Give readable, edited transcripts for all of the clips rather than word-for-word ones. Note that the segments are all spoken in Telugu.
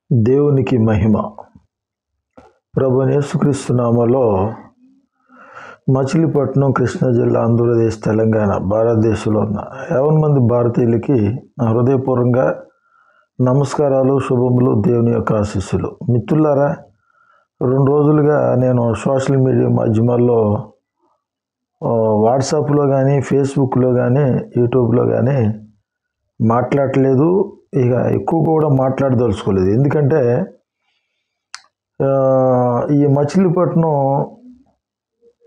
దేవునికి మహిమ. ప్రభువైన యేసుక్రీస్తు నామములో మచిలీపట్నం, కృష్ణా జిల్లా, ఆంధ్రప్రదేశ్, తెలంగాణ, భారతదేశంలో ఉన్న 50 మంది భారతీయులకి నా హృదయపూర్వకంగా నమస్కారాలు, శుభములు, దేవుని యొక్క ఆశీస్సులు. మిత్రులారా, 2 రోజులుగా నేను సోషల్ మీడియా మాధ్యమాల్లో వాట్సాప్లో కానీ, ఫేస్బుక్లో కానీ, యూట్యూబ్లో కానీ మాట్లాడలేదు. ఇక ఎక్కువ కూడా మాట్లాడదలుచుకోలేదు. ఎందుకంటే ఈ మచిలీపట్నం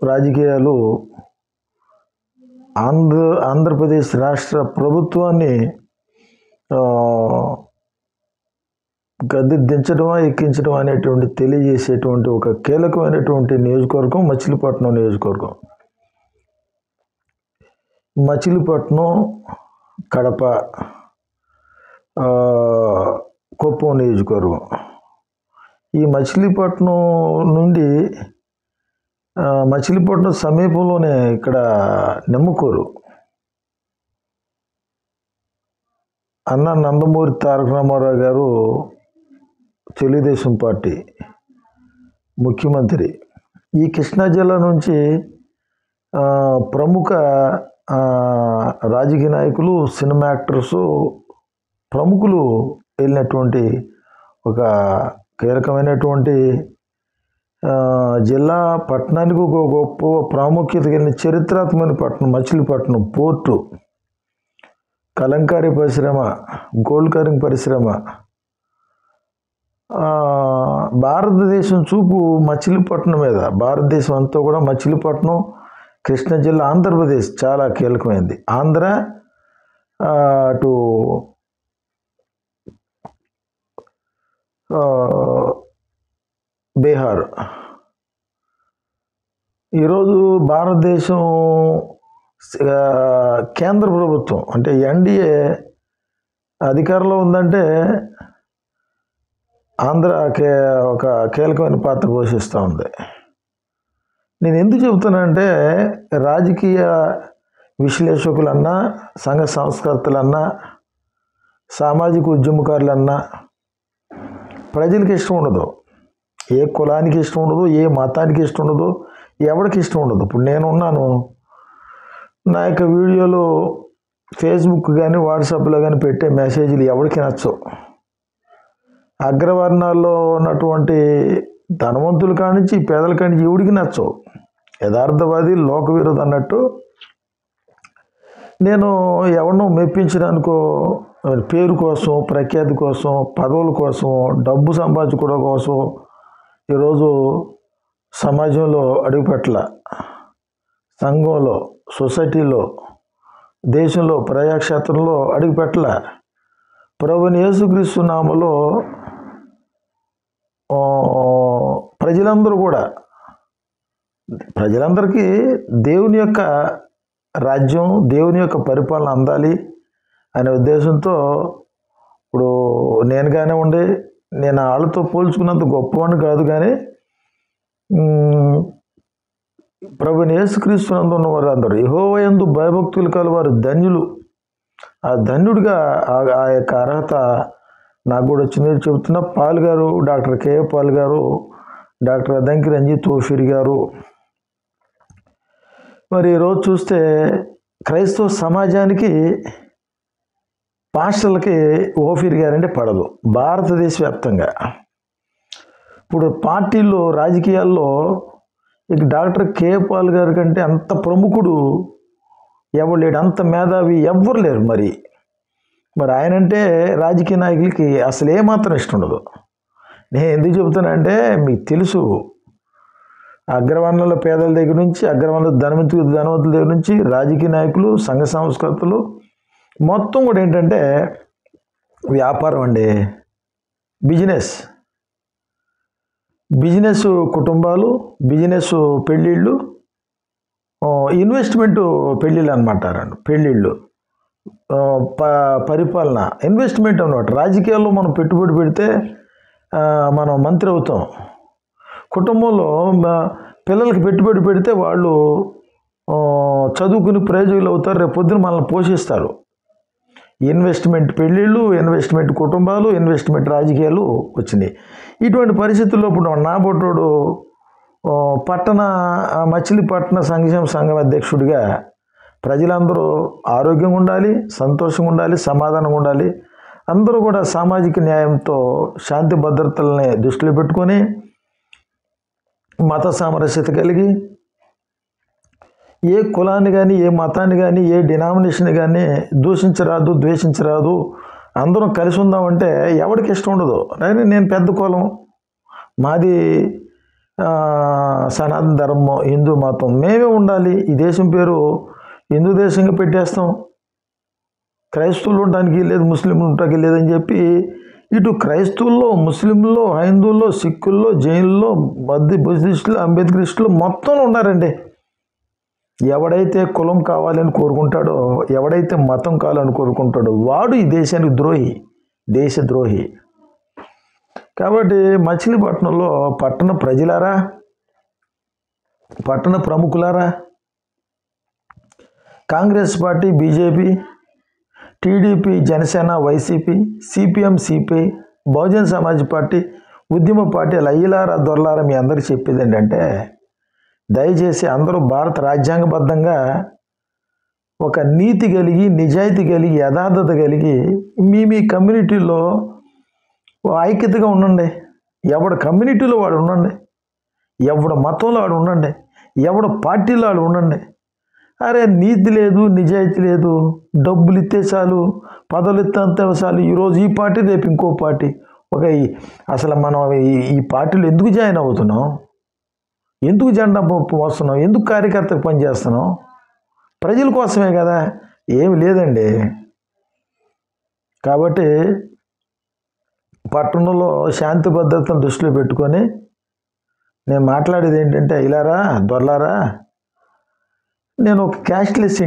రాజకీయాలు ఆంధ్రప్రదేశ్ రాష్ట్ర ప్రభుత్వాన్ని గద్దె దించడమా ఎక్కించడం అనేటువంటి తెలియజేసేటువంటి ఒక కీలకమైనటువంటి నియోజకవర్గం మచిలీపట్నం నియోజకవర్గం. మచిలీపట్నం, కడప, కుప్పం నియోజకవర్గం. ఈ మచిలీపట్నం నుండి మచిలీపట్నం సమీపంలోనే ఇక్కడ నిమ్మకూరు అన్న నందమూరి తారక రామారావు గారు తెలుగుదేశం పార్టీ ముఖ్యమంత్రి. ఈ కృష్ణా జిల్లా నుంచి ప్రముఖ రాజకీయ నాయకులు, సినిమా యాక్టర్సు, ప్రముఖులు వెళ్ళినటువంటి ఒక కీలకమైనటువంటి జిల్లా. పట్టణానికి ఒక గొప్ప ప్రాముఖ్యత కలిగిన చరిత్రాత్మక పట్టణం మచిలీపట్నం. పోర్టు, కలంకారీ పరిశ్రమ, గోల్డ్ కరింగ్ పరిశ్రమ. భారతదేశం చూపు మచిలీపట్నం మీద. భారతదేశం అంతా కూడా మచిలీపట్నం, కృష్ణా జిల్లా, ఆంధ్రప్రదేశ్ చాలా కీలకమైంది. ఆంధ్ర అటు బీహార్. ఈరోజు భారతదేశం కేంద్ర ప్రభుత్వం అంటే ఎన్డీఏ అధికారంలో ఉందంటే ఆంధ్ర ఒక కీలకమైన పాత్ర పోషిస్తూ ఉంది. నేను ఎందుకు చెబుతానంటే, రాజకీయ విశ్లేషకులన్నా, సంఘ సంస్కర్తలన్నా, సామాజిక ఉద్యమకారులన్నా ప్రజలకు ఇష్టం ఉండదు. ఏ కులానికి ఇష్టం ఉండదు, ఏ మతానికి ఇష్టం ఉండదు, ఎవరికి ఇష్టం ఉండదు. ఇప్పుడు నేను ఉన్నాను, నా యొక్క వీడియోలు ఫేస్బుక్ కానీ వాట్సాప్లో కానీ పెట్టే మెసేజ్లు ఎవరికి నచ్చవు. అగ్రవర్ణాల్లో ఉన్నటువంటి ధనవంతుల కానించి పేదల కానించి ఎవడికి నచ్చవు. యథార్థవాది, లోక విరోధి అన్నట్టు నేను ఎవరినో మెప్పించడానికో, పేరు కోసం, ప్రఖ్యాతి కోసం, పదవుల కోసం, డబ్బు సంపాదించుకోవడం కోసం ఈరోజు సమాజంలో అడుగుపెట్టల. సంఘంలో, సొసైటీలో, దేశంలో, ప్రజాక్షేత్రంలో అడుగుపెట్టల. ప్రభువైన యేసుక్రీస్తు నామములో ప్రజలందరికీ దేవుని యొక్క రాజ్యం, దేవుని యొక్క పరిపాలన అందాలి అనే ఉద్దేశంతో, ఇప్పుడు నేను కానివ్వండి, నేను వాళ్ళతో పోల్చుకున్నంత గొప్పవాడిని కాదు, కానీ ప్రభువైన యేసుక్రీస్తు నందు ఉన్నవారు అందరూ యెహోవా యందు భయభక్తులు కలవారు ధన్యులు. ఆ ధన్యుడిగా ఆ యొక్క అర్హత నాకు కూడా వచ్చింది. చెబుతున్న పాల్ గారు, డాక్టర్ కే పాల్ గారు, డాక్టర్ అద్దంకి రంజిత్ ఓఫీర్ గారు. మరి ఈరోజు చూస్తే క్రైస్తవ సమాజానికి, పాస్టర్లకి ఓఫీర్ గారంటే పడదు భారతదేశ వ్యాప్తంగా. ఇప్పుడు పార్టీల్లో, రాజకీయాల్లో ఇక డాక్టర్ కే పాల్ గారి కంటే అంత ప్రముఖుడు ఎవరు లేడు, అంత మేధావి ఎవ్వరు లేరు. మరి ఆయనంటే రాజకీయ నాయకులకి అసలు ఏమాత్రం ఇష్టం ఉండదు. నేను ఎందుకు చెబుతానంటే, మీకు తెలుసు, అగ్రవర్ణాల పేదల దగ్గర నుంచి, అగ్రవర్ణాల ధనవంతుల దగ్గర నుంచి, రాజకీయ నాయకులు, సంఘ సంస్కర్తలు మొత్తం కూడా ఏంటంటే వ్యాపారం అండి. బిజినెస్ కుటుంబాలు, బిజినెస్ పెళ్ళిళ్ళు, ఇన్వెస్ట్మెంట్ పెళ్ళిళ్ళు అనమాట. పెళ్ళిళ్ళు, పరిపాలన, ఇన్వెస్ట్మెంట్ అన్నమాట. రాజకీయాల్లో మనం పెట్టుబడి పెడితే మనం మంత్రి అవుతాం. కుటుంబంలో పిల్లలకి పెట్టుబడి పెడితే వాళ్ళు చదువుకుని ప్రయోజకులు అవుతారు, రేపు పొద్దున మనల్ని పోషిస్తారు. ఇన్వెస్ట్మెంట్ పెళ్ళిళ్ళు, ఇన్వెస్ట్మెంట్ కుటుంబాలు, ఇన్వెస్ట్మెంట్ రాజకీయాలు వచ్చినాయి. ఇటువంటి పరిస్థితుల్లో ఇప్పుడు నా బొట్టోడు మచిలీపట్న సంక్షేమ సంఘం అధ్యక్షుడిగా ప్రజలందరూ ఆరోగ్యంగా ఉండాలి, సంతోషంగా ఉండాలి, సమాధానంగా ఉండాలి. అందరూ కూడా సామాజిక న్యాయంతో శాంతి భద్రతల్ని దృష్టిలో పెట్టుకొని మత సామరస్యత కలిగి ఏ కులాన్ని కానీ, ఏ మతాన్ని కానీ, ఏ డినామినేషన్ కానీ దూషించరాదు, ద్వేషించరాదు, అందరం కలిసి ఉందామంటే ఎవరికి ఇష్టం ఉండదు. కానీ నేను పెద్ద కులం, మాది సనాతన ధర్మం, హిందూ మతం, మేమే ఉండాలి, ఈ దేశం పేరు హిందూ దేశంగా పెట్టేస్తాం, క్రైస్తవులు ఉండడానికి లేదు, ముస్లింలు ఉండడానికి లేదని చెప్పి ఇటు క్రైస్తవుల్లో, ముస్లింల్లో, హైందువుల్లో, సిక్కుల్లో, జైన్లో, బుద్ధిస్టులు, అంబేద్కరిస్టులు మొత్తం ఉన్నారండి. ఎవడైతే కులం కావాలని కోరుకుంటాడో, ఎవడైతే మతం కావాలని కోరుకుంటాడో వాడు ఈ దేశానికి ద్రోహి, దేశద్రోహి. కాబట్టి మచిలీపట్నంలో పట్టణ ప్రజలారా, పట్టణ ప్రముఖులారా, Congress party, BJP, TDP, Janasena, YCP, CPM, CPI, Bahujan Samaj party, ఉద్యమ పార్టీలు అయ్యలారా, దొరలారా, మీ అందరికీ చెప్పేది ఏంటంటే దయచేసి అందరూ భారత రాజ్యాంగబద్ధంగా ఒక నీతి కలిగి, నిజాయితీ కలిగి, యథార్థత కలిగి మీ కమ్యూనిటీలో ఐక్యతగా ఉండండి. ఎవడ కమ్యూనిటీలో వాడు ఉండండి, ఎవడ మతంలో వాడు ఉండండి, ఎవడ పార్టీలో వాడు ఉండండి. అరే నీతి లేదు, నిజాయితీ లేదు, డబ్బులు ఇస్తే చాలు, పదవులు ఇస్తే చాలు, ఈరోజు ఈ పార్టీ, రేపు ఇంకో పార్టీ. అసలు మనం ఈ పార్టీలో ఎందుకు జాయిన్ అవుతున్నాం? ఎందుకు జెండా మోస్తున్నాం? ఎందుకు కార్యకర్తకు పనిచేస్తున్నాం? ప్రజల కోసమే కదా, ఏమి లేదండి. కాబట్టి పట్టణంలో శాంతి భద్రతను దృష్టిలో పెట్టుకొని నేను మాట్లాడేది ఏంటంటే, ఇలారా దొరలారా, నేను ఒక క్యాస్ట్లెస్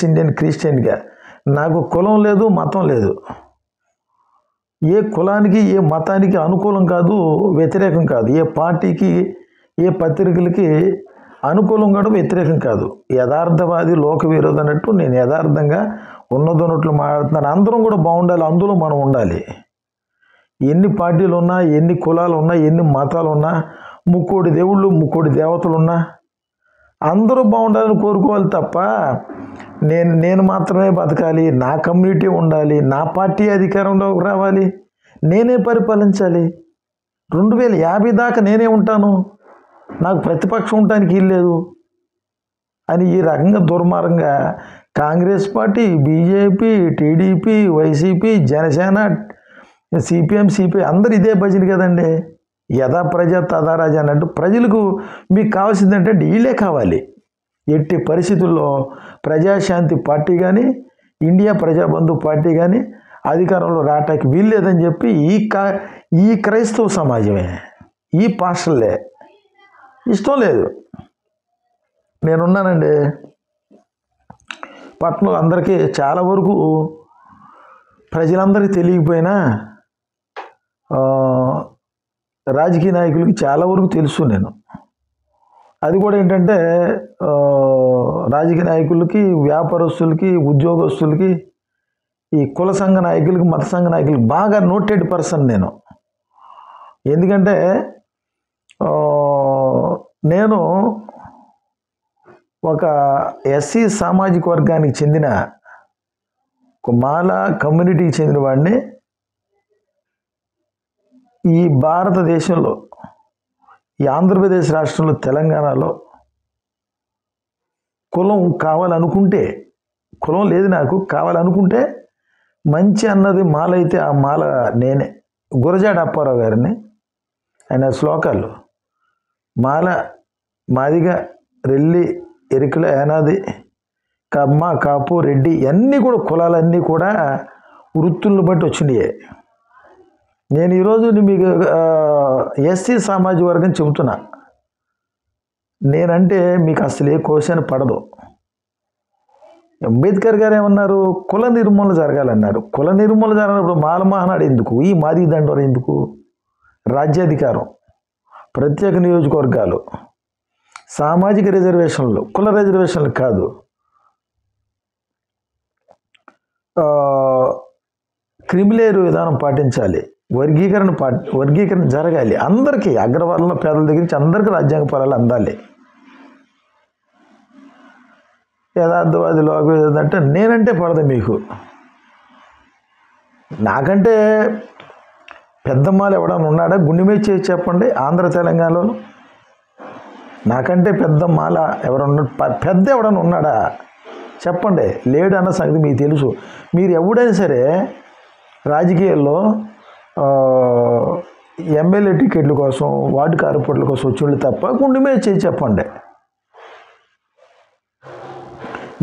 ఇండియన్ క్రిస్టియన్గా, నాకు కులం లేదు, మతం లేదు, ఏ కులానికి, ఏ మతానికి అనుకూలం కాదు, వ్యతిరేకం కాదు, ఏ పార్టీకి, ఏ పత్రికలకి అనుకూలం కాదు, వ్యతిరేకం కాదు. యథార్థవాది, లోక విరోధి అన్నట్టు నేను యథార్థంగా ఉన్నదన్నట్లు మాట్లాడుతున్నాను. అందరం కూడా బాగుండాలి, అందులో మనం ఉండాలి. ఎన్ని పార్టీలు ఉన్నా, ఎన్ని కులాలు ఉన్నా, ఎన్ని మతాలు ఉన్నా, ముక్కోటి దేవుళ్ళు, ముక్కోటి దేవతలు ఉన్నా అందరూ బాగుండాలని కోరుకోవాలి తప్ప నేను మాత్రమే బతకాలి, నా కమ్యూనిటీ ఉండాలి, నా పార్టీ అధికారంలోకి రావాలి, నేనే పరిపాలించాలి, 2050 దాకా నేనే ఉంటాను, నాకు ప్రతిపక్షం ఉండడానికి వీల్లేదు అని ఈ రకంగా దుర్మార్గంగా Congress party, BJP, TDP, YCP, Janasena, CPM, CPI అందరు ఇదే భజన కదండి. యథా ప్రజ తథా రాజా అన్నట్టు ప్రజలకు మీకు కావాల్సిందంటే వీళ్ళే కావాలి. ఎట్టి పరిస్థితుల్లో ప్రజాశాంతి పార్టీ కానీ, ఇండియా ప్రజాబంధు పార్టీ కానీ అధికారంలో రావటానికి వీల్లేదని చెప్పి ఈ క్రైస్తవ సమాజమే, ఈ పాస్టర్లే ఇష్టం లేదు. నేనున్నానండి పట్టణంలో, అందరికీ చాలా వరకు ప్రజలందరికీ తెలియకపోయినా రాజకీయ నాయకులకి చాలా వరకు తెలుసు. నేను అది కూడా ఏంటంటే రాజకీయ నాయకులకి, వ్యాపారస్తులకి, ఉద్యోగస్తులకి, ఈ కుల సంఘ నాయకులకి, మత సంఘ నాయకులకి బాగా నోటెడ్ పర్సన్ నేను. ఎందుకంటే నేను ఒక ఎస్సీ సామాజిక వర్గానికి చెందిన ఒక మాల కమ్యూనిటీకి చెందిన వాడిని. ఈ భారతదేశంలో, ఈ ఆంధ్రప్రదేశ్ రాష్ట్రంలో, తెలంగాణలో కులం కావాలనుకుంటే, కులం లేదు నాకు, కావాలనుకుంటే మంచి అన్నది మాల అయితే ఆ మాల నేనే. గురజాడ అప్పారావు గారిని, ఆయన శ్లోకాలు మాల, మాదిగా, రెల్లి, ఎరికల, ఏనాది, కమ్మ, కాపు, రెడ్డి అన్నీ కూడా కులాలన్నీ కూడా వృత్తులను బట్టి వచ్చినాయే. నేను ఈరోజు మీకు ఎస్సీ సామాజిక వర్గం చెబుతున్నా. నేనంటే మీకు అసలు ఏ క్వశ్చన్ పడదు. అంబేద్కర్ గారు ఏమన్నారు? కుల నిర్మూలన జరగాలన్నారు. కుల నిర్మూలన జరగనప్పుడు మాల మహానాడు ఎందుకు? ఈ మాది దండోర ఎందుకు? రాజ్యాధికారం, ప్రత్యేక నియోజకవర్గాలు, సామాజిక రిజర్వేషన్లు, కుల రిజర్వేషన్లు కాదు. క్రిమిలేరు విధానం పాటించాలి, వర్గీకరణ జరగాలి, అందరికీ అగ్రవర్ణంలో పేదల దగ్గర నుంచి అందరికీ రాజ్యాంగ ఫలాలు అందాలి. యథార్థవాది లోకవేది అంటే నేనంటే పడదు మీకు. నాకంటే పెద్దమ్మాలు ఎవడన్నా ఉన్నాడా? గుండె మీద చేసి చెప్పండి. ఆంధ్ర తెలంగాణలో నాకంటే పెద్దమ్మాల ఎవరన్నా, పెద్ద ఎవడన్నా ఉన్నాడా చెప్పండి. లేడు అన్న సంగతి మీకు తెలుసు. మీరు ఎవడైనా సరే రాజకీయాల్లో ఎమ్మెల్యే టికెట్ల కోసం, వార్డు కార్పొరేట్ల కోసం వచ్చేళ్ళు తప్ప గుండె మీద చేసి చెప్పండి.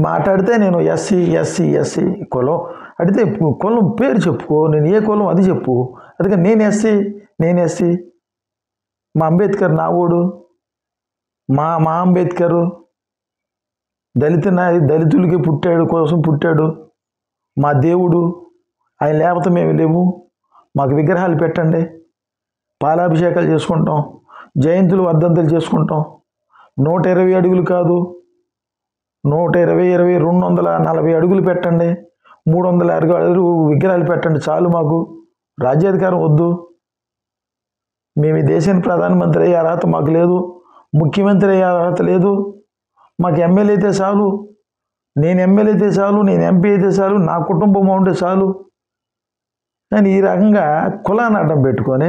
మాట్లాడితే నేను ఎస్సీ కులం అడిగితే కులం పేరు చెప్పుకో, నేను ఏ కులం అది చెప్పు. అందుకే నేను ఎస్సీ, మా అంబేద్కర్ నా ఓడు, మా అంబేద్కరు దళితులకి పుట్టాడు, మా దేవుడు ఆయన, లేకపోతే మేము లేవు. మాకు విగ్రహాలు పెట్టండి, పాలాభిషేకాలు చేసుకుంటాం, జయంతులు వర్ధంతులు చేసుకుంటాం. 120 అడుగులు కాదు, 120 240 అడుగులు పెట్టండి, 360 అడుగులు విగ్రహాలు పెట్టండి చాలు. మాకు రాజ్యాధికారం వద్దు. మేము ఈ దేశానికి ప్రధానమంత్రి అయ్యే అర్హత మాకు లేదు, ముఖ్యమంత్రి అయ్యే అర్హత లేదు. మాకు ఎమ్మెల్యే అయితే చాలు, నేను ఎమ్మెల్యే అయితే చాలు, నేను ఎంపీ అయితే చాలు, నా కుటుంబం ఉంటే చాలు. నేను ఈ రకంగా కులాన్ని అడ్డం పెట్టుకొని,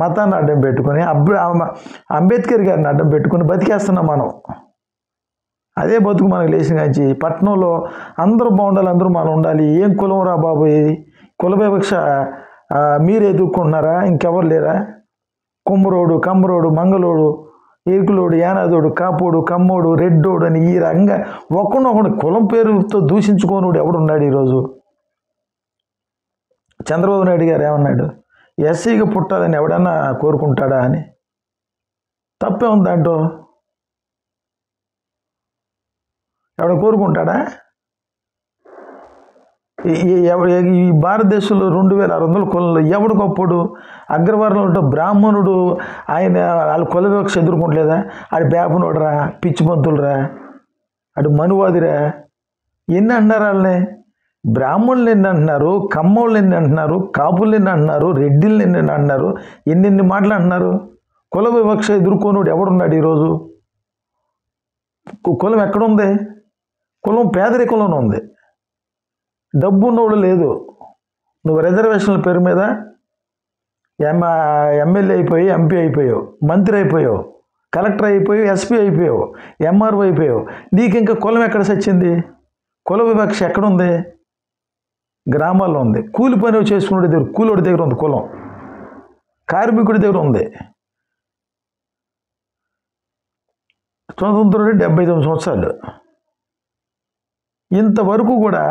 మతాన్ని అడ్డం పెట్టుకొని, అంబేద్కర్ గారిని అడ్డం పెట్టుకొని బతికేస్తున్నాం మనం. అదే బతుకు మనకు లేచిన కాంచి పట్టణంలో అందరూ బాగుండాలి, అందరూ మనం ఉండాలి. ఏం కులం రా బాబు ఇది? కుల వివక్ష మీరు ఎదుర్కొంటున్నారా? ఇంకెవరు లేరా? కుమ్మరోడు, కమ్మరోడు, మంగళోడు, ఏకులోడు, యానాదోడు, కాపోడు, కమ్మోడు, రెడ్డోడు అని ఈ రకంగా ఒకడు కులం పేరుతో దూషించుకోనుడు ఎవడున్నాడు ఈరోజు? చంద్రబాబు నాయుడు గారు ఏమన్నాడు? ఎస్సీగా పుట్టాలని ఎవడన్నా కోరుకుంటాడా అని. తప్పే ఉంది దాంట్లో. ఎవడ కోరుకుంటాడా? ఈ భారతదేశంలో 2600 కులంలో ఎవడు గొప్పడు? అగ్రవర్ణంలో బ్రాహ్మణుడు, ఆయన వాళ్ళ కుల వివక్ష ఎదుర్కొంటలేదా? ఆడు బేపనోడరా, పిచ్చి పంతులురా, అటు మనువాదిరా, ఎన్ని అంటున్నారు వాళ్ళని? బ్రాహ్మణులు ఎన్ని అంటున్నారు, కమ్మోళ్ళు ఎన్ని అంటున్నారు, కాపులు ఎన్ని అంటున్నారు, రెడ్డిల్ని ఎన్ని అంటున్నారు, ఎన్నెన్ని మాటలు అంటున్నారు. కుల వివక్ష ఎదుర్కొనుడు ఎవడున్నాడు ఈరోజు? కులం ఎక్కడుంది? కులం పేదరికంలోనే ఉంది, డబ్బు ఉన్నోడు లేదు. నువ్వు రిజర్వేషన్ల పేరు మీద ఎమ్మెల్యే అయిపోయి, ఎంపీ అయిపోయావు, మంత్రి అయిపోయావు, కలెక్టర్ అయిపోయావు, ఎస్పీ అయిపోయావు, ఎంఆర్ఓ అయిపోయావు. నీకు ఇంకా కులం ఎక్కడ సచ్చింది? కుల వివక్ష ఎక్కడుంది? గ్రామాల్లో ఉంది. కూలి పని చేసుకునే దగ్గర, కూలోడి దగ్గర ఉంది కులం, కార్మికుడి దగ్గర ఉంది. స్వతంత్రం 79 సంవత్సరాలు. ఇంతవరకు కూడా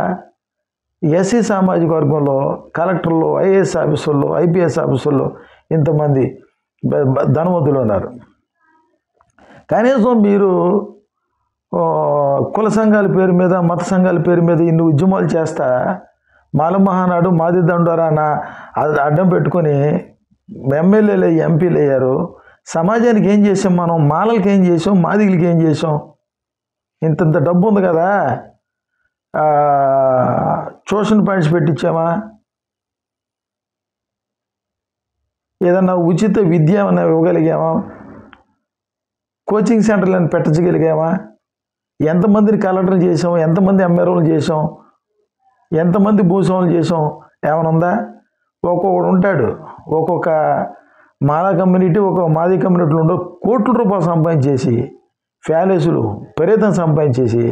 ఎస్సీ సామాజిక వర్గంలో కలెక్టర్లు, ఐఏఎస్ ఆఫీసర్లు, ఐపీఎస్ ఆఫీసర్లు ఇంతమంది ధనవంతులు ఉన్నారు. కనీసం మీరు కుల సంఘాల పేరు మీద, మత సంఘాల పేరు మీద ఇన్ని ఉద్యమాలు చేస్తా మాల మహానాడు, మాది దండోరా అడ్డం పెట్టుకొని ఎమ్మెల్యేలు అయ్యి, ఎంపీలు అయ్యారు. సమాజానికి ఏం చేసాం మనం? మాలలకి ఏం చేసాం? మాదిగలకి ఏం చేసాం? ఇంత డబ్బు ఉంది కదా, ట్యూషన్ పాయింట్స్ పెట్టించామా? ఏదన్నా ఉచిత విద్య ఏమన్నా ఇవ్వగలిగామా? కోచింగ్ సెంటర్లను పెట్టగలిగామా? ఎంతమందిని కలెక్టర్ చేసాం? ఎంతమంది ఎంఆర్ఓలు చేసాం? ఎంతమంది భూస్వాములు చేసాం? ఏమైనా ఉందా? ఒక్కొక్కడు ఉంటాడు, ఒక్కొక్క మాలా కమ్యూనిటీ, ఒక మాది కమ్యూనిటీలు ఉండవు, కోట్ల రూపాయలు సంపాదించేసి, ప్యాలెసులు విపరీతం సంపాదించేసి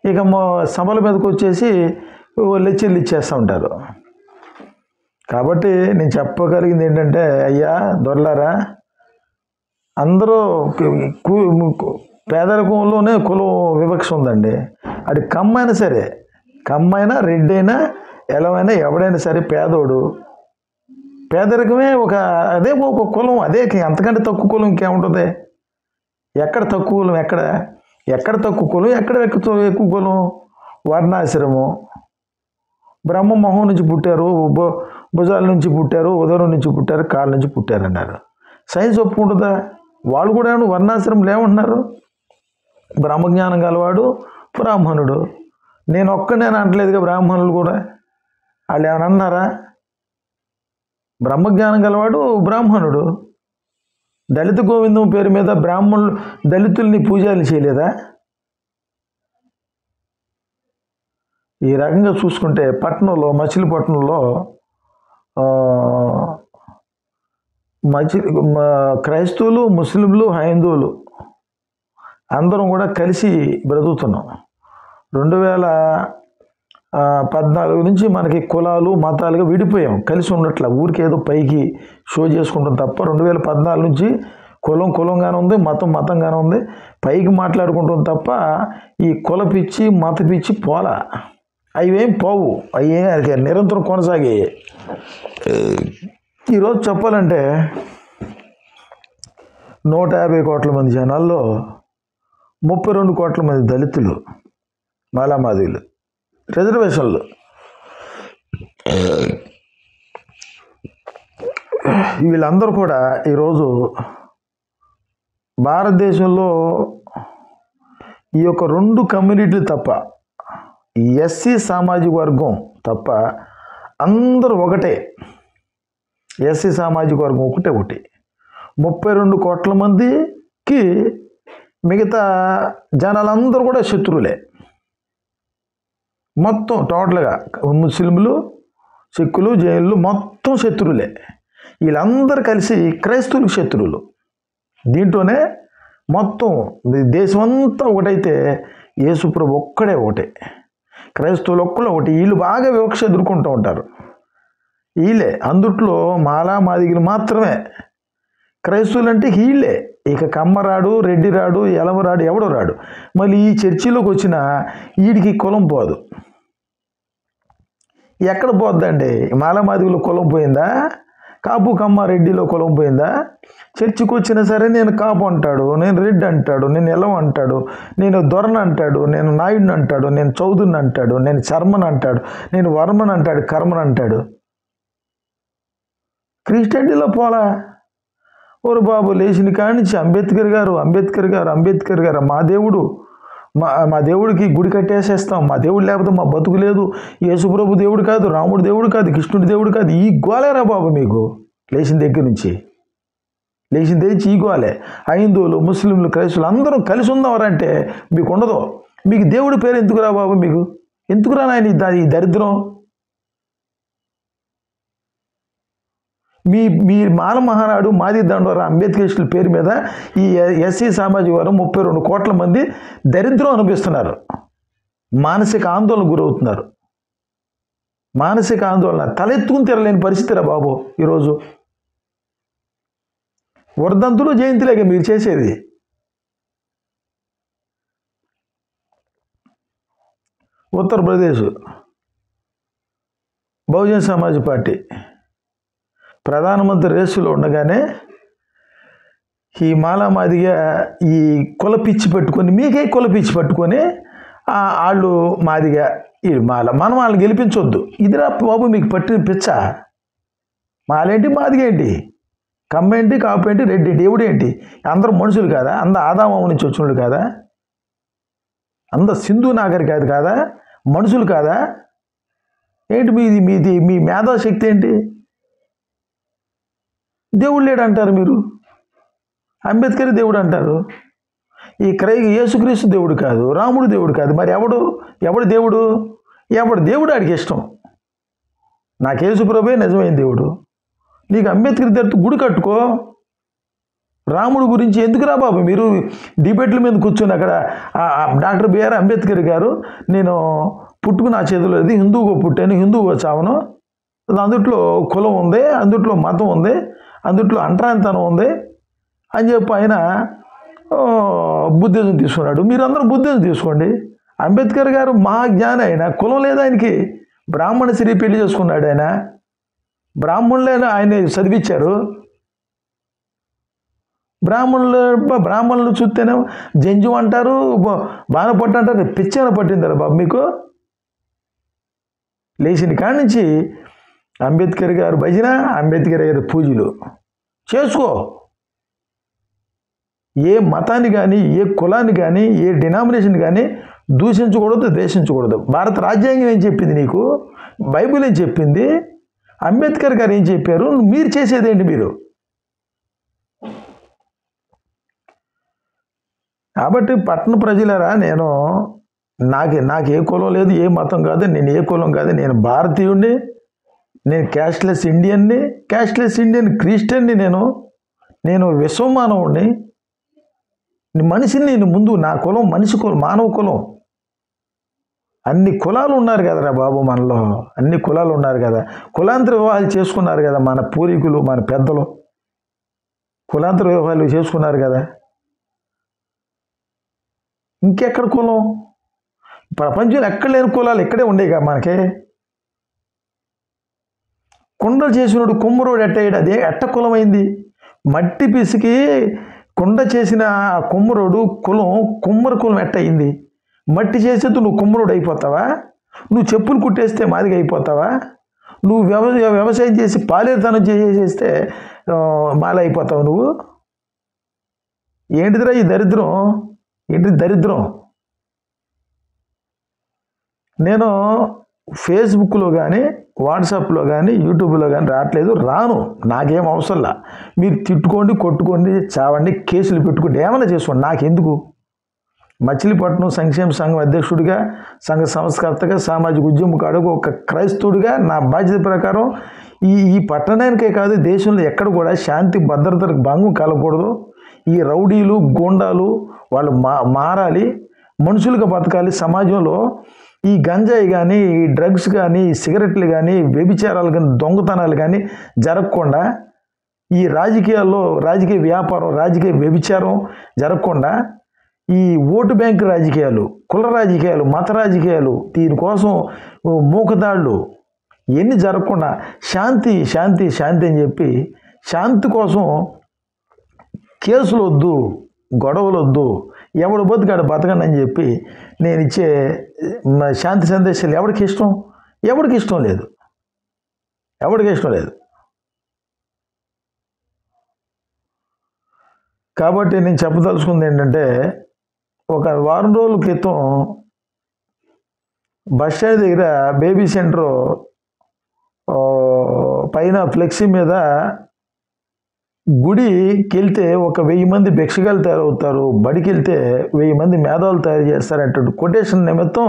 ఇక సభల మీదకి వచ్చేసి లెక్చర్లు ఇచ్చేస్తూ ఉంటారు. కాబట్టి నేను చెప్పగలిగింది ఏంటంటే, అయ్యా దొరలారా, అందరూ పేదరికంలోనే కులం వివక్ష ఉందండి. అది కమ్మైనా సరే, కమ్మైనా, రెడ్డైనా, ఎలవైనా, ఎవడైనా సరే పేదోడు. పేదరికమే అదే ఒక కులం, అదే అంతకంటే తక్కువ కులం ఇంకేముంటుంది? ఎక్కడ తక్కువ కులం? ఎక్కడ తక్కువ కులం? ఎక్కడ ఎక్కువ కులం? వర్ణాశ్రమం. బ్రహ్మ మొహం నుంచి పుట్టారు, భుజాల నుంచి పుట్టారు, ఉదరం నుంచి పుట్టారు, కాళ్ళ నుంచి పుట్టారు అన్నారు. సైన్స్ ఒప్పుకుంటుందా? వాళ్ళు కూడా వర్ణాశ్రమంలో ఏమంటున్నారు? బ్రహ్మజ్ఞానం గలవాడు బ్రాహ్మణుడు. నేను ఒక్కనే అనట్లేదుగా, బ్రాహ్మణులు కూడా వాళ్ళు ఏమైనా అన్నారా? బ్రహ్మజ్ఞానం గలవాడు బ్రాహ్మణుడు. దళిత గోవిందం పేరు మీద బ్రాహ్మణులు దళితుల్ని పూజలు చేయలేదా? ఈ రకంగా చూసుకుంటే పట్టణంలో, మచిలీపట్నంలో క్రైస్తవులు, ముస్లింలు, హైందువులు అందరం కూడా కలిసి బ్రతుకుతున్నాం. 2014 నుంచి మనకి కులాలు, మతాలుగా విడిపోయాం, కలిసి ఉండట్లా. ఊరికి ఏదో పైకి షో చేసుకుంటాం తప్ప 2014 నుంచి కులంగానే ఉంది, మతంగానే ఉంది. పైకి మాట్లాడుకుంటాం తప్ప ఈ కుల పిచ్చి, మత పిచ్చి పోలా. అవేం పోవు, అవి నిరంతరం కొనసాగాయి. ఈరోజు చెప్పాలంటే 150 కోట్ల మంది జనాల్లో 32 కోట్ల మంది దళితులు, మాలామాదిలు, రిజర్వేషన్లు. వీళ్ళందరూ కూడా ఈరోజు భారతదేశంలో ఈ యొక్క 2 కమ్యూనిటీలు తప్ప, ఎస్సీ సామాజిక వర్గం తప్ప అందరూ ఒకటే. ఎస్సీ సామాజిక వర్గం ఒకటే. 32 కోట్ల మందికి మిగతా జనాలందరూ కూడా శత్రువులే. మొత్తం టోటల్గా ముస్లింలు, సిక్కులు, జైన్లు మొత్తం శత్రువులే. వీళ్ళందరూ కలిసి క్రైస్తవులకు శత్రువులు. దీంట్లోనే మొత్తం దేశమంతా ఒకటైతే యేసుప్రభు ఒక్కడే ఒకటే, క్రైస్తవులు ఒక్కడే ఒకటి. వీళ్ళు బాగా వివక్ష ఎదుర్కొంటూ ఉంటారు. వీళ్ళే అందుట్లో మాదిగలు మాత్రమే. క్రైస్తవులు అంటే వీళ్ళే. ఇక కమ్మరాడు, రెడ్డి రాడు, ఎలమరాడు, ఎవడో రాడు. మళ్ళీ ఈ చర్చిలోకి వచ్చిన వీడికి కులం పోదు. ఎక్కడ పోద్దండి? మాదిగలో కులం పోయిందా? కాపు కమ్మ రెడ్డిలో కులం పోయిందా? చర్చికి వచ్చినా సరే నేను కాపు అంటాడు, నేను రెడ్డి అంటాడు, నేను ఎలవ అంటాడు, నేను దొరని అంటాడు, నేను నాయుడిని అంటాడు, నేను చౌదరిని అంటాడు, నేను శర్మని అంటాడు, నేను వర్మని అంటాడు, కర్మని అంటాడు. క్రిస్టియానిటీలో పోలా. ఓరు బాబు, లేచిన కాడి నుంచి అంబేద్కర్ గారు మా దేవుడికి గుడి కట్టేసేస్తాం, మా దేవుడు లేకపోతే మా బతుకు లేదు, యేసుప్రభు దేవుడు కాదు, రాముడు దేవుడు కాదు, కృష్ణుడి దేవుడు కాదు. ఈ గోలేరా బాబు మీకు లేచిన దగ్గర నుంచి ఈ గోలే. హైందువులు, ముస్లింలు, క్రైస్తవులు అందరూ కలిసి ఉందామరంటే మీకు ఉండదు. మీకు దేవుడి పేరు ఎందుకురా బాబు? మీకు ఎందుకురా నాయన ఈ దరిద్రం? మీ మాల మహానాడు, మాది దండోరా, అంబేద్కరిస్టుల పేరు మీద ఈ ఎస్సీ సామాజిక వర్గం 32 కోట్ల మంది దరిద్రం అనిపిస్తున్నారు. మానసిక ఆందోళన గురవుతున్నారు. మానసిక ఆందోళన, తలెత్తుకుని తిరగలేని పరిస్థితిరా బాబు ఈరోజు. వర్ధంతులు, జయంతిలేక మీరు చేసేది. ఉత్తరప్రదేశ్ బహుజన్ సమాజ్ పార్టీ ప్రధానమంత్రి రేసులో ఉండగానే ఈ మాదిగా ఈ కుల పిచ్చి పెట్టుకొని, మీకే కుల పిచ్చి పట్టుకొని వాళ్ళు మాదిగా ఈ మనం వాళ్ళని గెలిపించొద్దు. ఇదిరా బాబు మీకు పట్టిన పిచ్చ. మాలేంటి, మాదిగేంటి, కమ్మేంటి, కాపేంటి, రెడ్డి ఏంటి, ఎవడేంటి? అందరూ మనుషులు కాదా? ఆదాము నుంచి వచ్చినోళ్ళు కాదా? సింధు నాగరికత కాదా? మనుషులు కాదా? ఏంటి మీ మేధాశక్తి ఏంటి? దేవుడు లేడు అంటారు మీరు, అంబేద్కర్ దేవుడు అంటారు. ఈ యేసుక్రీస్తు దేవుడు కాదు, రాముడు దేవుడు కాదు. మరి ఎవడు దేవుడు? దేవుడు ఆడికి ఇష్టం. నాకు యేసుప్రభువే నిజమైన దేవుడు. నీకు అంబేద్కర్ దగ్గర గుడి కట్టుకో. రాముడు గురించి ఎందుకురా బాబు మీరు డిబేట్ల మీద కూర్చొని అక్కడ డాక్టర్ బిఆర్ అంబేద్కర్ గారు, నేను పుట్టుకు నా చేతిలో లేదు, హిందువుగా పుట్టాను, హిందువుగా చావను, అందుట్లో కులం ఉంది, అందుట్లో మతం ఉంది, అందుట్లో అంటరానితనం ఉంది అని చెప్పి ఆయన బుద్ధిజం తీసుకున్నాడు. మీరందరూ బుద్ధిజం తీసుకోండి. అంబేద్కర్ గారు మహాజ్ఞాని, ఆయన కులం లేదు ఆయనకి. బ్రాహ్మణ స్త్రీ పెళ్లి చేసుకున్నాడు ఆయన. బ్రాహ్మణులైనా ఆయన చదివించారు. బ్రాహ్మణులు చూస్తేనే జంజు అంటారు, బాణపట్టు అంటారు. పిచ్చేన పట్టిందరా బాబు మీకు? లేచిన కాడి నుంచి అంబేద్కర్ గారు భజన, అంబేద్కర్ గారి పూజలు చేసుకో. ఏ మతాన్ని కానీ, ఏ కులాన్ని కానీ, ఏ డినామినేషన్ కానీ దూషించకూడదు, ద్వేషించకూడదు. భారత రాజ్యాంగం ఏం చెప్పింది నీకు? బైబిల్ ఏం చెప్పింది? అంబేద్కర్ గారు ఏం చెప్పారు? మీరు చేసేదేంటి? మీరు కాబట్టి పట్టణ ప్రజలరా, నాకు ఏ కులం లేదు, ఏ మతం కాదు, నేను ఏ కులం కాదు, నేను భారతీయుడిని, నేను క్యాస్ట్లెస్ ఇండియన్ని, క్యాస్ట్లెస్ ఇండియన్ క్రిస్టియన్ని, నేను విశ్వమానవుడిని, మనిషిని. నేను ముందు నా కులం మనిషి కులం, మానవ కులం. అన్ని కులాలు ఉన్నారు కదరా బాబు, మనలో అన్ని కులాలు ఉన్నారు కదా. కులాంతర వివాహాలు చేసుకున్నారు కదా మన పూర్వీకులు, మన పెద్దలు కులాంతర వివాహాలు చేసుకున్నారు కదా. ఇంకెక్కడ కులం? ప్రపంచంలో ఎక్కడ లేని కులాలు ఇక్కడే ఉండేగా మనకి. కుండలు చేసినోడు కుమ్మరోడు ఎట్టయ్యాడు? అదే ఎట్ట కులమైంది? మట్టి పిసికి కుండ చేసిన కుమ్మరోడు కులం, కుమ్మరి కులం ఎట్టయింది? మట్టి చేసేది నువ్వు కుమ్మరోడు అయిపోతావా? నువ్వు చెప్పులు కుట్టేస్తే మాదిగా అయిపోతావా? నువ్వు వ్యవసాయం చేసి పాలేరుతనం చేసేస్తే మాల అయిపోతావు నువ్వు? ఏంటిదిరా ఈ దరిద్రం? ఏంటి దరిద్రం? నేను ఫేస్బుక్లో కానీ, వాట్సాప్లో కానీ, యూట్యూబ్లో కానీ రాను. నాకేం అవసరంలా. మీరు తిట్టుకోండి, కొట్టుకోండి, చావండి, కేసులు పెట్టుకోండి, ఏమైనా చేసుకోండి, నాకెందుకు. మచిలీపట్నం సంక్షేమ సంఘం అధ్యక్షుడిగా, సంఘ సంస్కర్తగా, సామాజిక ఉద్యమకారుగా, ఒక క్రైస్తవుడిగా నా బాధ్యత ప్రకారం ఈ పట్టణానికే కాదు, దేశంలో ఎక్కడ కూడా శాంతి భద్రతలకు భంగం కలగకూడదు. ఈ రౌడీలు, గూండాలు వాళ్ళు మారాలి, మనుషులుగా బతకాలి. సమాజంలో ఈ గంజాయి కానీ, ఈ డ్రగ్స్ కానీ, ఈ సిగరెట్లు కానీ, వ్యభిచారాలు కానీ, దొంగతనాలు కానీ జరగకుండా, ఈ రాజకీయాల్లో రాజకీయ వ్యాపారం, రాజకీయ వ్యభిచారం జరగకుండా, ఈ ఓటు బ్యాంకు రాజకీయాలు, కుల రాజకీయాలు, మత రాజకీయాలు, దీనికోసం మూకదాళ్ళు ఇవన్నీ జరగకుండా శాంతి శాంతి శాంతి అని చెప్పి, శాంతి కోసం కేసులు వద్దు, గొడవలు వద్దు, ఎవడు బతుకాడు బతకండి అని చెప్పి నేను ఇచ్చే శాంతి సందేశాలు ఎవరికి ఇష్టం? ఎవరికి ఇష్టం లేదు. కాబట్టి నేను చెప్పదలుచుకుంది ఏంటంటే, ఒక వారం రోజుల క్రితం బస్టాండ్ దగ్గర బేబీ సెంటర్ పైన ఫ్లెక్సీ మీద గుడికి వెళ్తే 1000 మంది భిక్షగాలు తయారవుతారు, బడికి వెళ్తే 1000 మంది మేధావులు తయారు చేస్తారంటే కొటేషన్ నిమిత్తం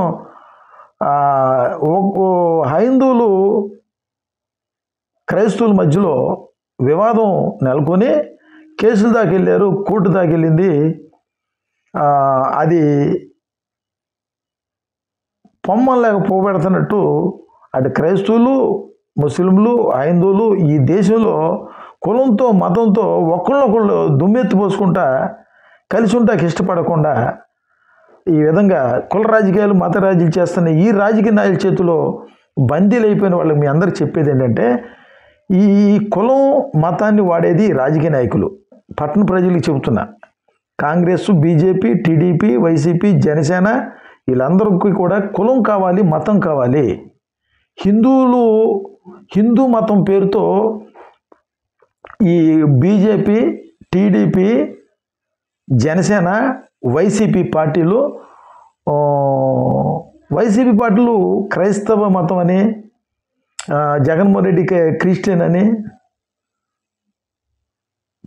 హైందువులు క్రైస్తవుల మధ్యలో వివాదం నెలకొని కేసులు దాకా వెళ్ళారు, కోర్టు దాకా వెళ్ళింది. అది పొమ్మలేక పోగొడుతున్నట్టు అటు క్రైస్తవులు, ముస్లింలు, హైందువులు ఈ దేశంలో కులంతో, మతంతో ఒకళ్ళొకళ్ళు దుమ్మెత్తి పోసుకుంటా కలిసి ఉంటాకి ఇష్టపడకుండా ఈ విధంగా కుల రాజకీయాలు, మత రాజకీయాలు చేస్తున్న ఈ రాజకీయ నాయకుల చేతిలో బందీలు అయిపోయిన వాళ్ళకి మీ అందరికి చెప్పేది ఏంటంటే, ఈ కులం మతాన్ని వాడేది రాజకీయ నాయకులు. పట్టణ ప్రజలకు చెబుతున్నా, Congress, BJP, TDP, YCP, Janasena వీళ్ళందరికీ కూడా కులం కావాలి, మతం కావాలి. హిందూ మతం పేరుతో ఈ బీజేపీ, టీడీపీ, జనసేన, వైసీపీ పార్టీలు క్రైస్తవ మతం అని, జగన్మోహన్ రెడ్డికి క్రిస్టియన్ అని,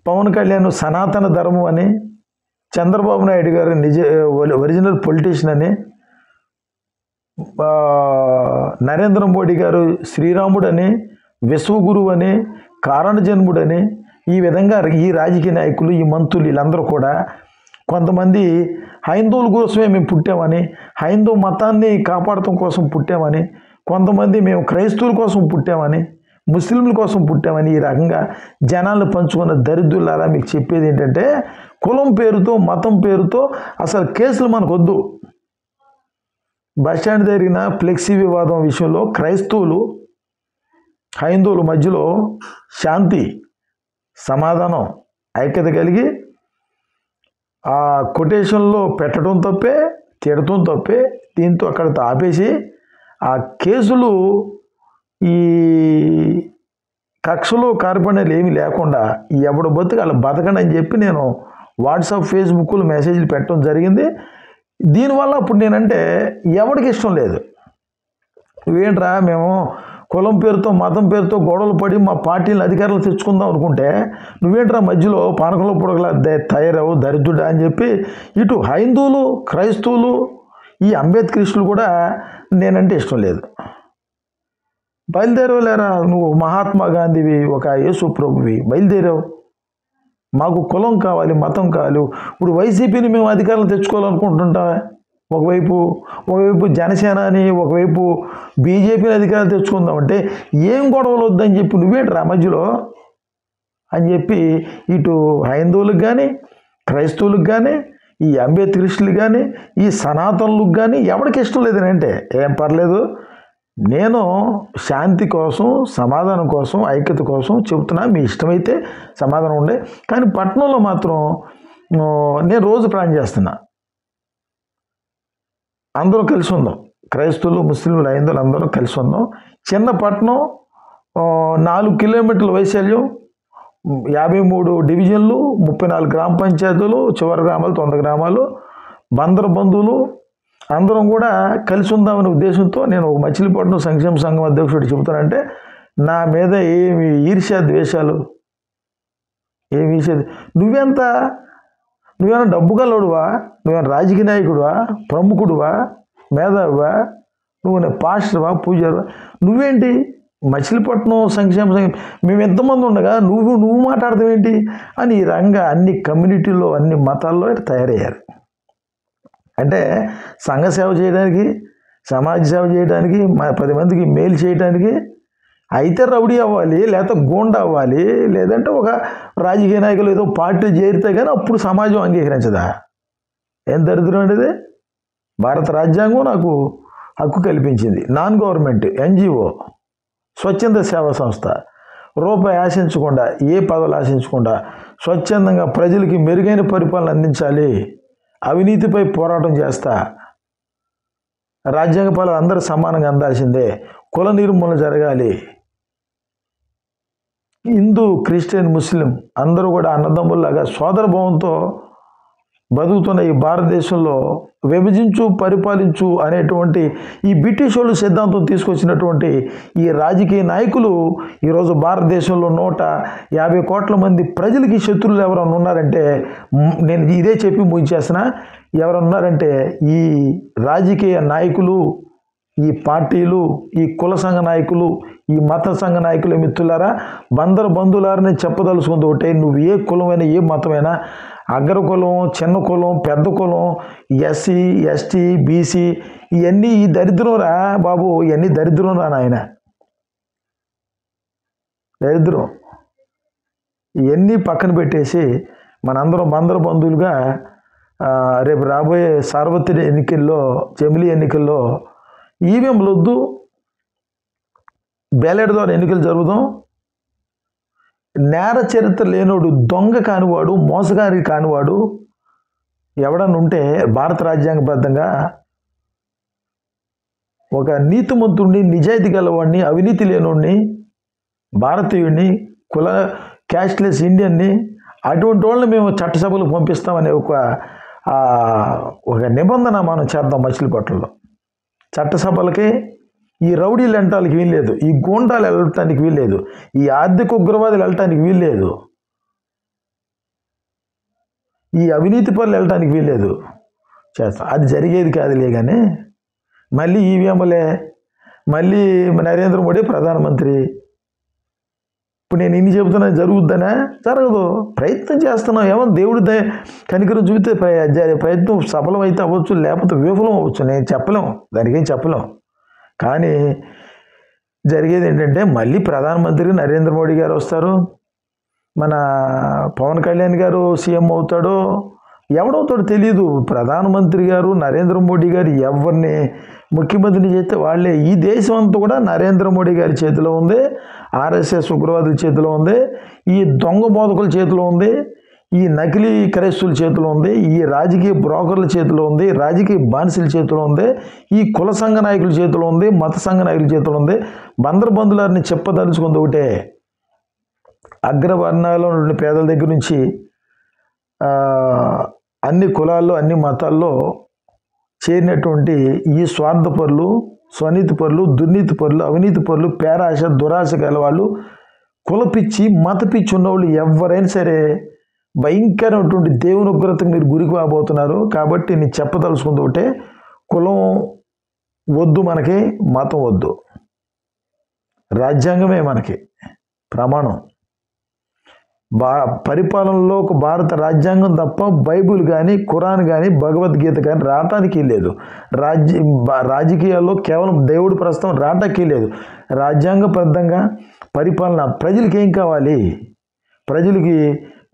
పవన్ కళ్యాణ్ సనాతన ధర్మం అని, చంద్రబాబు నాయుడు గారు ఒరిజినల్ పొలిటీషియన్ అని, నరేంద్ర మోడీ గారు శ్రీరాముడు అని, విశ్వగురువు అని, కారణ జన్ముడని, ఈ విధంగా ఈ రాజకీయ నాయకులు, ఈ మంత్రులు వీళ్ళందరూ కూడా కొంతమంది హైందవుల కోసమే మేము పుట్టామని, హైందవ మతాన్ని కాపాడటం కోసం పుట్టామని, కొంతమంది మేము క్రైస్తవుల కోసం పుట్టామని, ముస్లింల కోసం పుట్టామని ఈ రకంగా జనాలను పంచుకున్న దరిద్రులారా మీకు చెప్పేది ఏంటంటే, కులం పేరుతో, మతం పేరుతో అసలు కేసులు మనకు వద్దు. బస్టాండ్ జరిగిన ఫ్లెక్సీ వివాదం విషయంలో క్రైస్తవులు, హైందవుల మధ్యలో శాంతి, సమాధానం, ఐక్యత కలిగి ఆ కొటేషన్లో పెట్టడం తప్పే, తిడటం తప్పే. దీంతో అక్కడితో ఆపేసి ఆ కేసులు, ఈ కక్షలు, కార్పణ్యాలు ఏమీ లేకుండా ఎవడు బతుకు అలా బతకండి అని చెప్పి నేను వాట్సాప్, ఫేస్బుక్లో మెసేజ్లు పెట్టడం జరిగింది. దీనివల్ల అప్పుడు నేనంటే ఎవరికి ఇష్టం లేదు. నువ్వేంట్రా మేము కులం పేరుతో మతం పేరుతో గొడవలు పడి మా పార్టీలను అధికారులు తెచ్చుకుందాం అనుకుంటే నువ్వేంట్రా మధ్యలో పానకంలో పొడగల తయారవు దరిద్రుడా అని చెప్పి ఇటు హైందువులు క్రైస్తవులు ఈ అంబేద్కరిస్టులు కూడా నేనంటే ఇష్టం లేదు. బయలుదేరవు లేరా, నువ్వు మహాత్మా గాంధీవి, ఒక యేసు ప్రభువి, బయలుదేరావు. మాకు కులం కావాలి, మతం కావాలి. ఇప్పుడు వైసీపీని మేము అధికారులు తెచ్చుకోవాలనుకుంటుంటా, ఒకవైపు జనసేనని, ఒకవైపు బీజేపీని అధికారులు తెచ్చుకుందామంటే ఏం గొడవలు వద్దని చెప్పి నువ్వేంట్రా మధ్యలో అని చెప్పి ఇటు హైందువులకు కానీ క్రైస్తవులకు కానీ ఈ అంబేద్కరిస్టులకు కానీ ఈ సనాతనులకు కానీ ఎవరికి ఇష్టం లేదని అంటే ఏం పర్లేదు, నేను శాంతి కోసం సమాధానం కోసం ఐక్యత కోసం చెబుతున్నా. మీ ఇష్టమైతే సమాధానం ఉండే, కానీ పట్టణంలో మాత్రం నేను రోజు ప్లాన్ చేస్తున్నా, అందరూ కలిసి ఉందాం, క్రైస్తవులు ముస్లింలు హైందువులు అందరూ కలిసి ఉందాం. చిన్న పట్టణం, 4 కిలోమీటర్ల వైశాల్యం, 53 డివిజన్లు, 34 గ్రామ పంచాయతీలు, చివరి గ్రామాలు 90 గ్రామాలు, బందరు బంధువులు అందరం కూడా కలిసి ఉందామనే ఉద్దేశంతో నేను మచిలీపట్నం సంక్షేమ సంఘం అధ్యక్షుడు చెబుతానంటే నా మీద ఏమి ఈర్ష్య ద్వేషాలు ఏమి నువ్వేమైనా డబ్బు గలవాడువా, నువ్వేమైనా రాజకీయ నాయకుడువా, ప్రముఖుడువా, మేధావివా, నువ్వు పాస్టర్వా, పూజారువా, నువ్వేంటి మచిలీపట్నం సంక్షేమ సంఘం మేము ఎంతమంది ఉండగా నువ్వు మాట్లాడతావేంటి అని ఈ రంగా అన్ని కమ్యూనిటీల్లో అన్ని మతాల్లో తయారయ్యారు. అంటే సంఘ సేవ చేయడానికి, సమాజ సేవ చేయడానికి, 10 మందికి మేలు చేయడానికి అయితే రౌడీ అవ్వాలి, లేకపోతే గూండా అవ్వాలి, లేదంటే ఒక రాజకీయ నాయకులు ఏదో పార్టీ చేరితే కానీ అప్పుడు సమాజం అంగీకరించదా? ఏం దరిద్రం అనేది. భారత రాజ్యాంగం నాకు హక్కు కల్పించింది. నాన్ గవర్నమెంట్ ఎన్జిఓ, స్వచ్ఛంద సేవా సంస్థ, రూపాయి ఆశించకుండా, ఏ పదవులు ఆశించకుండా స్వచ్ఛందంగా ప్రజలకి మెరుగైన పరిపాలన అందించాలి, అవినీతిపై పోరాటం చేస్తా, రాజ్యాంగ పాలన అందరూ సమానంగా అందాల్సిందే, కుల నిర్మూలన జరగాలి, హిందూ క్రిస్టియన్ ముస్లిం అందరూ కూడా అన్నదమ్ముల్లాగా సోదరభావంతో బతుకుతున్న ఈ భారతదేశంలో విభజించు పరిపాలించు అనేటువంటి ఈ బ్రిటిష్ వాళ్ళు సిద్ధాంతం తీసుకొచ్చినటువంటి ఈ రాజకీయ నాయకులు ఈరోజు భారతదేశంలో 150 కోట్ల మంది ప్రజలకి శత్రువులు ఎవరన్నా ఉన్నారంటే, నేను ఇదే చెప్పి ముగించేసిన, ఎవరన్నారంటే ఈ రాజకీయ నాయకులు, ఈ పార్టీలు, ఈ కుల సంఘ నాయకులు, ఈ మత సంఘ నాయకులు మిత్రులారా, బందరు బంధువులారని చెప్పదలుచుకుంది ఒకటే, నువ్వు ఏ కులమైనా ఏ మతమైనా, అగ్ర కులం, చిన్న కులం, పెద్ద కులం, ఎస్సీ ఎస్టీ బీసీ, ఇవన్నీ ఈ దరిద్రం రా బాబు, ఇవన్నీ దరిద్రం రా నాయన, దరిద్రం. ఇవన్నీ పక్కన పెట్టేసి మనందరం బందరు బంధువులుగా రేపు రాబోయే సార్వత్రిక ఎన్నికల్లో, జమిలీ ఎన్నికల్లో ఈవీఎంలు వద్దు, బ్యాలెట్ ద్వారా ఎన్నికలు జరుగుదాం. నేర చరిత్ర లేనోడు, దొంగ కానివాడు, మోసగారి కానివాడు ఎవడన్నా ఉంటే భారత రాజ్యాంగబద్ధంగా ఒక నీతిమంతుడిని, నిజాయితీ గలవాడిని, అవినీతి లేనోడిని, భారతీయుడిని, కుల క్యాస్ట్లెస్ ఇండియన్ని, అటువంటి వాళ్ళని మేము చట్టసభలకు పంపిస్తామనే ఒక నిబంధన మనం చేద్దాం. మచిలీపట్నంలో చట్టసభలకి ఈ రౌడీలు వెళ్ళటానికి వీల్లేదు, ఈ గూండాలు వెళ్ళటానికి వీల్లేదు, ఈ ఆర్థిక ఉగ్రవాదులు వెళ్ళటానికి వీల్లేదు, ఈ అవినీతి పనులు వెళ్ళటానికి వీల్లేదు. చేస్తాం. అది జరిగేది కాదులే. కానీ మళ్ళీ ఈవీఎంలే, మళ్ళీ నరేంద్ర మోడీ ప్రధానమంత్రి. ఇప్పుడు నేను ఇన్ని చెబుతున్నా జరుగుద్దనే, జరగదు. ప్రయత్నం చేస్తున్నాం. ఏమో దేవుడి కనికరం చూపితే ప్రయత్నం సఫలం అయితే అవ్వచ్చు, లేకపోతే విఫలం అవ్వచ్చు. నేను చెప్పలేం, దానికి ఏం చెప్పలేం. కానీ జరిగేది ఏంటంటే మళ్ళీ ప్రధానమంత్రి నరేంద్ర మోడీ గారు వస్తారు, మన పవన్ కళ్యాణ్ గారు సీఎం అవుతాడో, ఎవడవుతాడో తెలియదు. ప్రధానమంత్రి గారు నరేంద్ర మోడీ గారు ఎవరిని ముఖ్యమంత్రిని చేస్తే వాళ్ళే. ఈ దేశం అంతా కూడా నరేంద్ర మోడీ గారి చేతిలో ఉంది, ఆర్ఎస్ఎస్ ఉగ్రవాదుల చేతిలో ఉంది, ఈ దొంగ బోధకుల చేతిలో ఉంది, ఈ నకిలీ క్రైస్తువుల చేతిలో ఉంది, ఈ రాజకీయ బ్రోకర్ల చేతిలో ఉంది, రాజకీయ బానిసల చేతిలో ఉంది, ఈ కుల సంఘ నాయకుల చేతిలో ఉంది, మత సంఘ నాయకుల చేతిలో ఉంది. బందరు బంధువులారిని చెప్పదలుచుకుంది ఒకటే, అగ్రవర్ణాల్లో నుండి పేదల దగ్గర నుంచి అన్ని కులాల్లో, అన్ని మతాల్లో చేరినటువంటి ఈ స్వార్థపరులు, స్వనీతిపరులు, దుర్నీతిపరులు, అవినీతిపరులు, పేరాశ, దురాశ గల వాళ్ళు, కులపిచ్చి మతపిచ్చి ఉన్నవాళ్ళు ఎవరైనా సరే భయంకరమైనటువంటి దేవుని ఉగ్రతకు మీరు గురికి కాబోతున్నారు. కాబట్టి నేను చెప్పదలుచుకుంది ఒకటే, కులం వద్దు, మనకి మతం వద్దు, రాజ్యాంగమే మనకి ప్రమాణం. పరిపాలనలో ఒక భారత రాజ్యాంగం తప్ప బైబిల్ కానీ, ఖురాన్ కానీ, భగవద్గీత కానీ రావటానికి లేదు. రాజకీయాల్లో కేవలం దేవుడి ప్రస్తుతం రావటానికి లేదు. రాజ్యాంగబద్ధంగా పరిపాలన. ప్రజలకి ఏం కావాలి? ప్రజలకి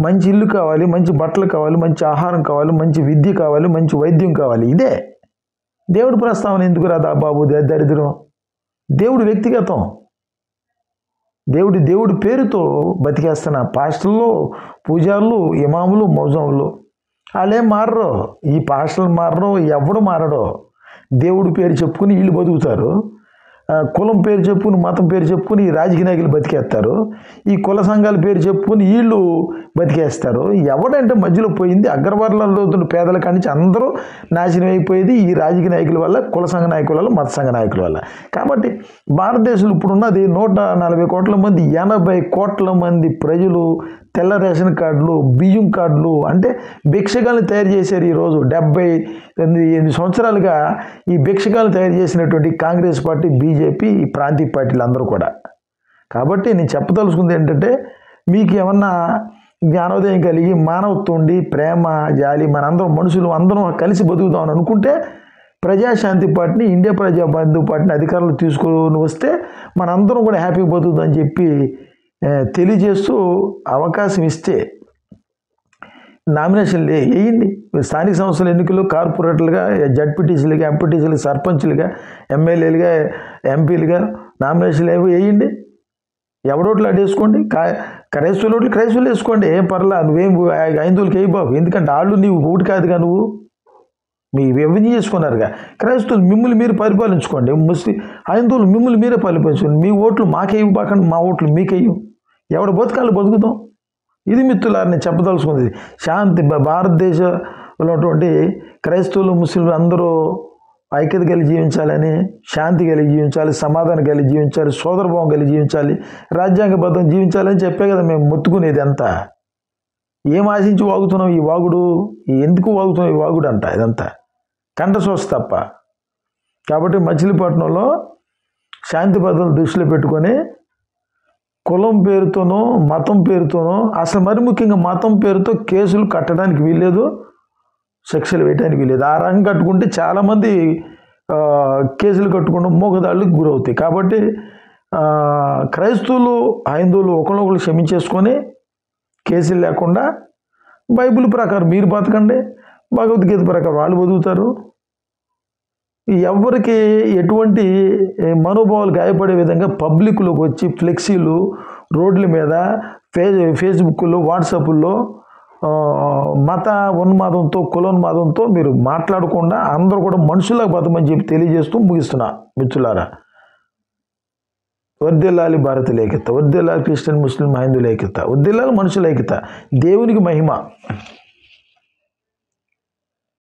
మంచి ఇల్లు కావాలి, మంచి బట్టలు కావాలి, మంచి ఆహారం కావాలి, మంచి విద్య కావాలి, మంచి వైద్యం కావాలి. ఇదే దేవుడి ప్రస్తావన. ఎందుకు రాదా బాబు దరిద్రం? దేవుడు వ్యక్తిగతం. దేవుడి పేరుతో బతికేస్తున్న పాస్టర్లు, పూజారులు, ఇమాములు, మౌజములు వాళ్ళేం మారరు. ఈ పాస్టర్లు మారరు, ఎవడు మారడో. దేవుడి పేరు చెప్పుకుని వీళ్ళు బతుకుతారు. కులం పేరు చెప్పుకుని, మతం పేరు చెప్పుకుని ఈ రాజకీయ నాయకులు బతికేస్తారు. ఈ కుల సంఘాల పేరు చెప్పుకుని వీళ్ళు బతికేస్తారు. ఎవడంటే మధ్యలో పోయింది? అగ్రవర్ణంలో పేదల కానించి అందరూ నాశనం అయిపోయేది ఈ రాజకీయ నాయకుల వల్ల, కుల సంఘ నాయకుల వల్ల, మత సంఘ నాయకుల వల్ల. కాబట్టి భారతదేశంలో ఇప్పుడున్నది 140 కోట్ల మంది, 80 కోట్ల మంది ప్రజలు తెల్ల రేషన్ కార్డులు, బియ్యం కార్డులు అంటే భిక్షగాలను తయారు చేశారు. ఈరోజు 78 సంవత్సరాలుగా ఈ భిక్షగాలను తయారు చేసినటువంటి కాంగ్రెస్ పార్టీ, బీజేపీ, ఈ ప్రాంతీయ పార్టీలు అందరూ కూడా. కాబట్టి నేను చెప్పదలుచుకుంది ఏంటంటే, మీకు ఏమన్నా జ్ఞానోదయం కలిగి మానవత్వం ఉండి, ప్రేమ, జాలి, మనందరం మనుషులు అందరం కలిసి బతుకుతామని అనుకుంటే ప్రజాశాంతి పార్టీని, ఇండియా ప్రజాబంధు పార్టీని అధికారులు తీసుకొని వస్తే మనందరం కూడా హ్యాపీగా బతుకుతామని చెప్పి తెలియజేస్తూ అవకాశం ఇస్తే నామినేషన్లు వేయండి. స్థానిక సంస్థల ఎన్నికలు కార్పొరేటర్లుగా, జడ్పీటీసీలుగా, ఎంపీటీసీలుగా, సర్పంచ్లుగా, ఎమ్మెల్యేలుగా, ఎంపీలుగా నామినేషన్లు వేయండి. ఎవడోట్లు అడేసుకోండి. క్రైస్తవులు వేసుకోండి, ఏం పర్లా. నువ్వేం హైందువులకి వేయి బాబు. ఎందుకంటే వాళ్ళు నీవు ఓటు కాదుగా, నువ్వు మీ రెవెన్యూ చేసుకున్నారుగా. క్రైస్తవులు మిమ్మల్ని మీరు పరిపాలించుకోండి. హైందువులు మిమ్మల్ని మీరే పరిపాలించుకోండి. మీ ఓట్లు మాకేయి బాకండి, మా ఓట్లు మీకేయం. ఎవడ బతుకాలు బతుకుతాం. ఇది మిత్రులారు నేను చెప్పదలుచుకుంది. శాంతి భారతదేశంలో ఉన్నటువంటి క్రైస్తవులు, ముస్లింలు అందరూ ఐక్యత కలిగి జీవించాలని, శాంతి కలిగి జీవించాలి, సమాధానం కలిగి జీవించాలి, సోదరభావం కలిగి జీవించాలి, రాజ్యాంగబద్ధం జీవించాలని చెప్పే కదా మేము మొత్తుకునేది. అంతా ఏం ఆశించి వాగుతున్నాం? ఈ వాగుడు ఎందుకు వాగుతున్నాం? ఈ వాగుడు అంట ఇదంతా కంఠశోష తప్ప. కాబట్టి మచిలీపట్నంలో శాంతి భద్రతలు దృష్టిలో పెట్టుకొని కులం పేరుతోనో, మతం పేరుతోనో, అసలు మరి ముఖ్యంగా మతం పేరుతో కేసులు కట్టడానికి వీల్లేదు, శిక్షలు వేయడానికి వీల్లేదు. ఆ రంగం కట్టుకుంటే చాలామంది కేసులు కట్టుకుంటూ మోగదాళ్ళకి గురవుతాయి. కాబట్టి క్రైస్తవులు, హైందువులు ఒకరినొకరు క్షమించేసుకొని కేసులు లేకుండా బైబిల్ ప్రకారం మీరు బతకండి, భగవద్గీత ప్రకారం వాళ్ళు బతుకుతారు. ఎవరికి ఎటువంటి మనోభావాలు గాయపడే విధంగా పబ్లిక్లోకి వచ్చి ఫ్లెక్సీలు రోడ్ల మీద, ఫేస్బుక్లో, వాట్సాప్లో మత ఉన్మాదంతో, కులోన్మాదంతో మీరు మాట్లాడకుండా అందరూ కూడా మనుషులకు బతకమని చెప్పి తెలియజేస్తూ ముగిస్తున్నా. మిత్రులారా, వర్ధిల్లాలి భారతీయుల ఐక్యత, వర్ధిల్లాలి క్రిస్టియన్, ముస్లిం, హైందువుల ఐక్యత, వర్ధిల్లాలి మనుషుల ఐక్యత. దేవునికి మహిమ.